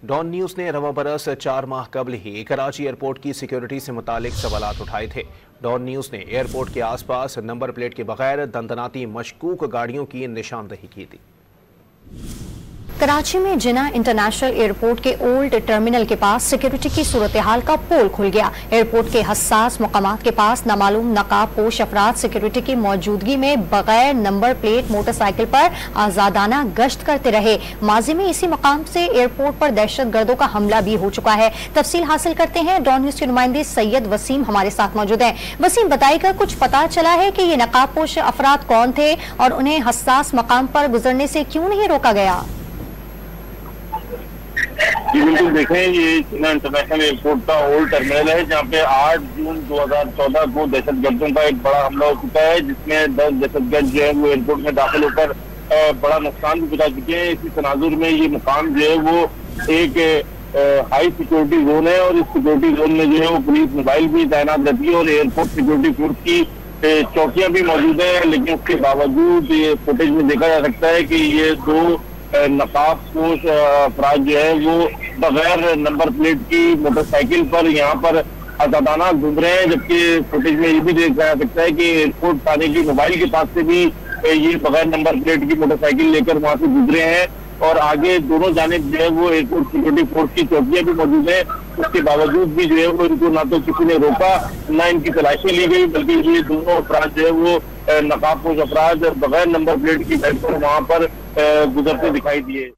Don news ने रवा बरस 4 माह कबल ही कराची एयरपोर्ट की सिक्योरिटी से मुतालिक सवालात उठाए थे। डॉन न्यूज ने एयरपोर्ट के आसपास नंबर प्लेट के बगैर दंदनाती मशकूक गाड़ियों की निशानदही की थी। कराची में जिना इंटरनेशनल एयरपोर्ट के ओल्ड टर्मिनल के पास सिक्योरिटी की सूरत हाल का पोल खुल गया। एयरपोर्ट के हसास मुकामात के पास नामालूम नकाबपोश अफराद सिक्योरिटी की मौजूदगी में बगैर नंबर प्लेट मोटरसाइकिल पर आजादाना गश्त करते रहे। माजी में इसी मकाम से एयरपोर्ट पर दहशत गर्दों का हमला भी हो चुका है। तफसील हासिल करते हैं, डॉन न्यूज के नुमाइंदे सैयद वसीम हमारे साथ मौजूद हैं। वसीम, बताइएगा, कुछ पता चला है कि ये नकाबपोश अफराद कौन थे और उन्हें हसास मकाम पर गुजरने से क्यों नहीं रोका गया? जी बिल्कुल, देखें, ये जिना इंटरनेशनल एयरपोर्ट का ओल्ड टर्मिनल है जहाँ पे 8 जून 2014 को दहशतगर्दों का एक बड़ा हमला हो चुका है, जिसमें 10 दहशतगर्द जो है वो एयरपोर्ट में दाखिल होकर बड़ा नुकसान भी पहुंचा चुके हैं। इसी तनाजुर में ये मुकाम जो है वो एक हाई सिक्योरिटी जोन है और इस सिक्योरिटी जोन में जो है वो पुलिस मोबाइल भी तैनात रहती है और एयरपोर्ट सिक्योरिटी फोर्स की चौकियां भी मौजूद है। लेकिन उसके बावजूद ये फुटेज में देखा जा सकता है कि ये 2 नकाबपोश अफराद जो है वो बगैर नंबर प्लेट की मोटरसाइकिल पर यहाँ पर आजादाना घूम रहे हैं। जबकि फुटेज में ये भी देखा जा सकता है कि एयरपोर्ट थाने की मोबाइल के पास से भी ये बगैर नंबर प्लेट की मोटरसाइकिल लेकर वहां से गुजरे हैं और आगे दोनों जानिब जो है वो एयरपोर्ट सिक्योरिटी फोर्स की चौकियां भी मौजूद है। उसके बावजूद भी जो है वो इनको ना तो किसी ने रोका, ना इनकी तलाशी ली गई, बल्कि ये दोनों अफराद जो है वो नकाबपोश अफराद बगैर नंबर प्लेट की बाइक पर वहां पर गुजरते दिखाई दिए।